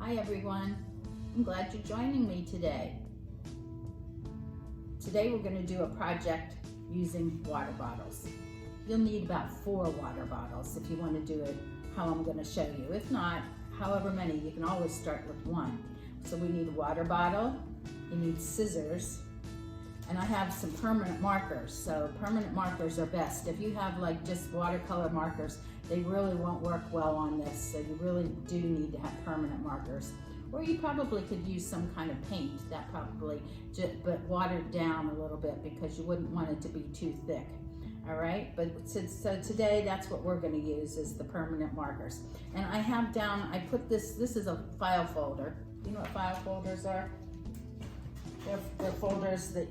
Hi everyone, I'm glad you're joining me today. Today we're going to do a project using water bottles. You'll need about 4 water bottles if you want to do it how I'm going to show you. If not, however many, you can always start with 1. So we need a water bottle, you need scissors, and I have some permanent markers. So permanent markers are best. If you have like just watercolor markers, they really won't work well on this. So you really do need to have permanent markers. Or you probably could use some kind of paint that probably, but watered down a little bit because you wouldn't want it to be too thick. All right, but so today that's what we're going to use is the permanent markers. And I have down, I put this is a file folder. You know what file folders are? They're folders that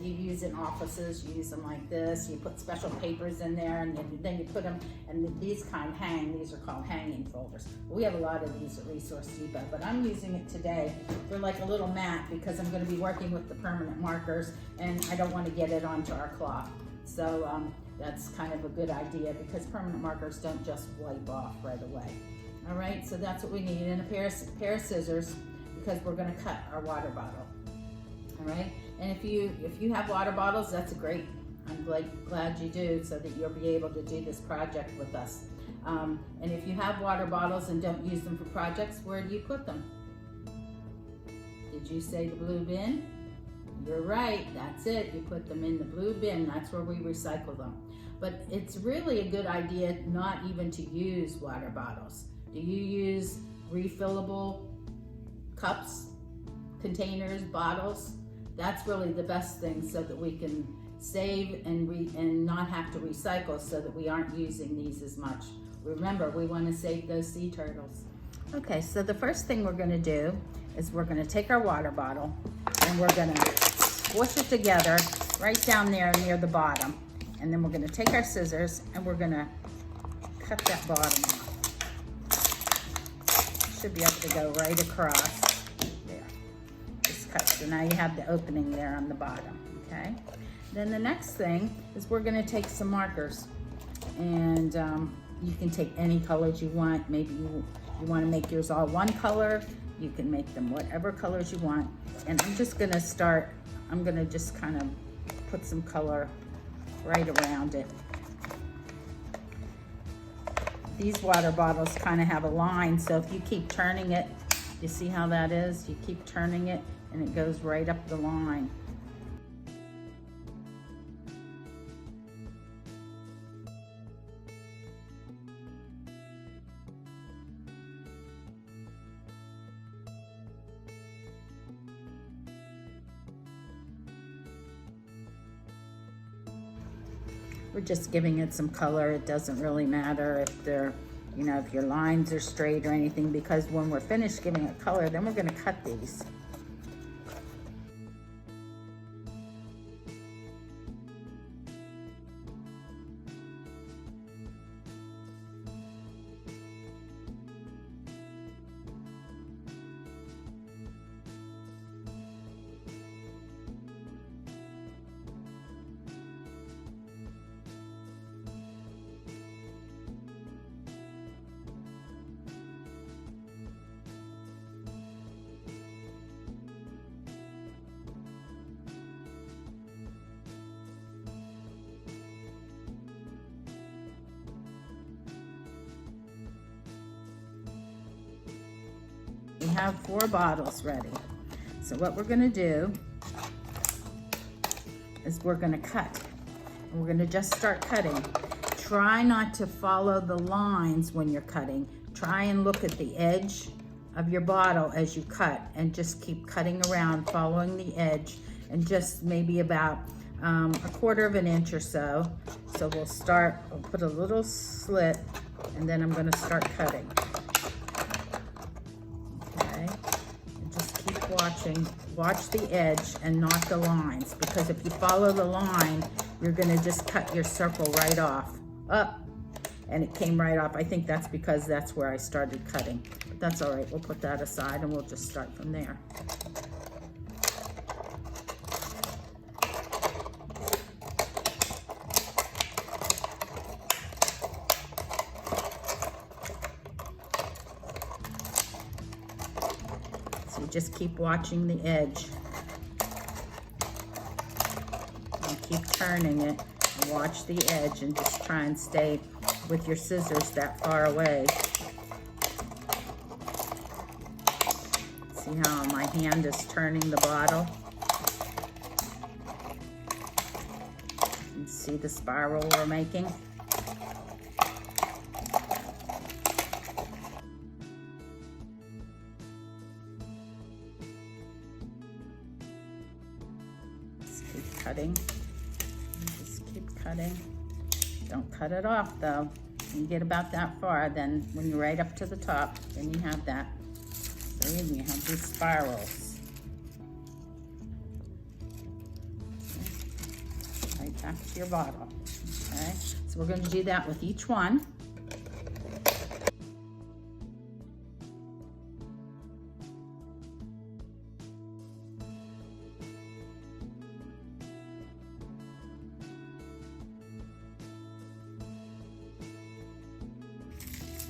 you use in offices. You use them like this. You put special papers in there, and then you put them, and these kind hang. These are called hanging folders. We have a lot of these at Resource Depot, but I'm using it today for like a little mat because I'm going to be working with the permanent markers, and I don't want to get it onto our cloth. So that's kind of a good idea because permanent markers don't just wipe off right away. All right, so that's what we need, and a pair of scissors because we're going to cut our water bottle. All right, and if you have water bottles, that's great. I'm glad you do, so that you'll be able to do this project with us. And if you have water bottles and don't use them for projects, where do you put them? Did you say the blue bin? You're right, that's it. You put them in the blue bin. That's where we recycle them. But it's really a good idea not even to use water bottles. Do you use refillable cups, containers, bottles? That's really the best thing so that we can save and not have to recycle so that we aren't using these as much. Remember, we want to save those sea turtles. Okay, so the first thing we're going to do is we're going to take our water bottle and we're going to squish it together right down there near the bottom. And then we're going to take our scissors and we're going to cut that bottom off. Should be able to go right across. Cut. So now you have the opening there on the bottom, okay? Then the next thing is we're gonna take some markers, and you can take any colors you want. Maybe you wanna make yours all one color. You can make them whatever colors you want. And I'm just gonna start, I'm gonna just kind of put some color right around it. These water bottles kind of have a line, so if you keep turning it, you see how that is? You keep turning it, and it goes right up the line. We're just giving it some color. It doesn't really matter if they're, you know, if your lines are straight or anything, because when we're finished giving it color, then we're gonna cut these. We have 4 bottles ready. So what we're gonna do is we're gonna cut. We're gonna just start cutting. Try not to follow the lines when you're cutting. Try and look at the edge of your bottle as you cut, and just keep cutting around, following the edge, and just maybe about a 1/4 of an inch or so. So we'll put a little slit, and then I'm gonna start cutting. Watch the edge and not the lines, because if you follow the line, you're gonna just cut your circle right off. And it came right off. I think that's because that's where I started cutting. But that's all right, we'll put that aside and we'll just start from there. just keep watching the edge. And keep turning it and watch the edge and just try and stay with your scissors that far away. See how my hand is turning the bottle? And see the spiral we're making? Just keep cutting. Just keep cutting. Don't cut it off though. When you get about that far, then when you're right up to the top, then you have that. So then you have these spirals. Okay. Right back to your bottle. Okay, so we're going to do that with each one.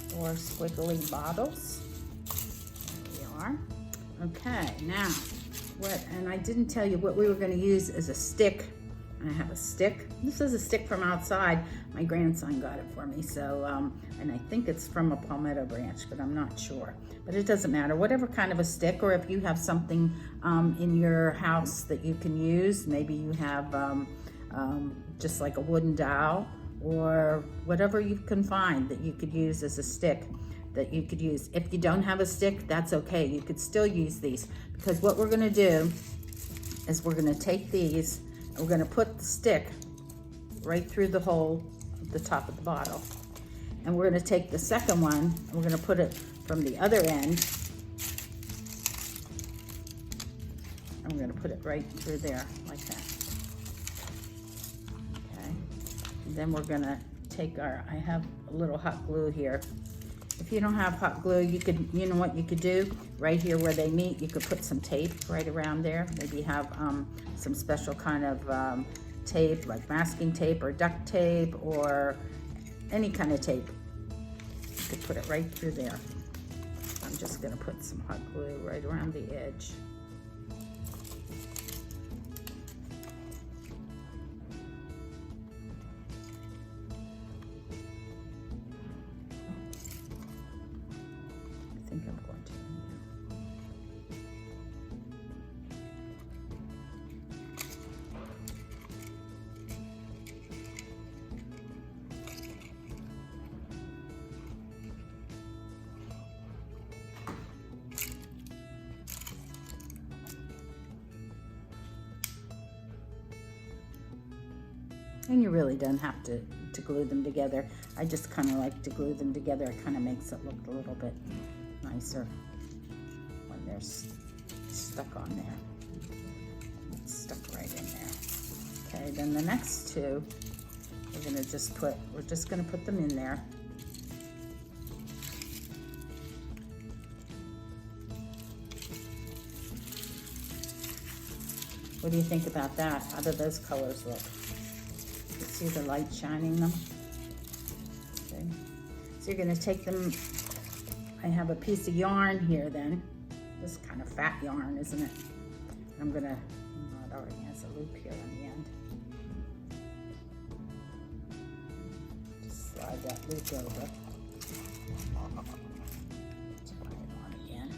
Four squiggly bottles. There we are. Okay, now and I didn't tell you what we were going to use is a stick. I have a stick. This is a stick from outside. My grandson got it for me, so and I think it's from a palmetto branch, but I'm not sure. But it doesn't matter. Whatever kind of a stick, or if you have something in your house that you can use, maybe you have just like a wooden dowel, or whatever you can find that you could use as a stick that you could use. If you don't have a stick, that's okay. You could still use these, because what we're gonna do is we're gonna take these and we're gonna put the stick right through the hole at the top of the bottle. And we're gonna take the second one and we're gonna put it from the other end. And we're gonna put it right through there like that. And then we're gonna take I have a little hot glue here. If you don't have hot glue, you know what you could do? Right here where they meet, you could put some tape right around there. Maybe have some special kind of tape, like masking tape or duct tape or any kind of tape. You could put it right through there. I'm just gonna put some hot glue right around the edge. I think I'm going to. And you really don't have to glue them together. I just kind of like to glue them together. It kind of makes it look a little bit nicer when they're stuck on there. It's stuck right in there. Okay, then the next two, we're just gonna put them in there. What do you think about that? How do those colors look? You see the light shining them? Okay. So you're gonna take them. I have a piece of yarn here then. This is kind of fat yarn, isn't it? I'm gonna, it already has a loop here on the end. Just slide that loop over. Try it on again.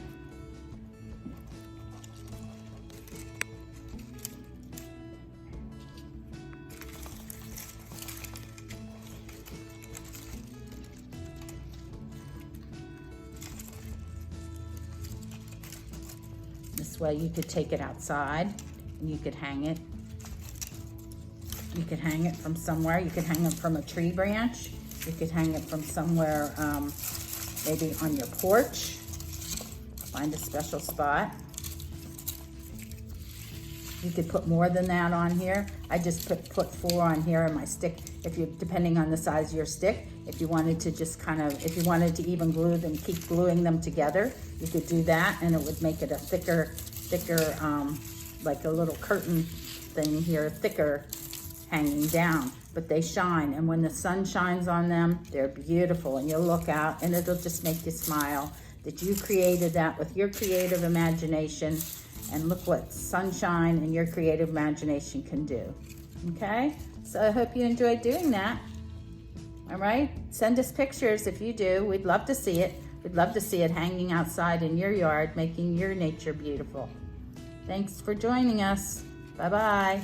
This way you could take it outside and you could hang it. You could hang it from somewhere. You could hang it from a tree branch. You could hang it from somewhere, maybe on your porch. Find a special spot. You could put more than that on here. I just put 4 on here on my stick. Depending on the size of your stick, if you wanted to just if you wanted to even glue them, keep gluing them together, you could do that, and it would make it a thicker, like a little curtain thing here, thicker, hanging down. But they shine, and when the sun shines on them, they're beautiful, and you'll look out, and it'll just make you smile. that you created that with your creative imagination, and look what sunshine and your creative imagination can do. Okay, so I hope you enjoyed doing that. All right, send us pictures if you do. We'd love to see it. We'd love to see it hanging outside in your yard, making your nature beautiful. Thanks for joining us. Bye-bye.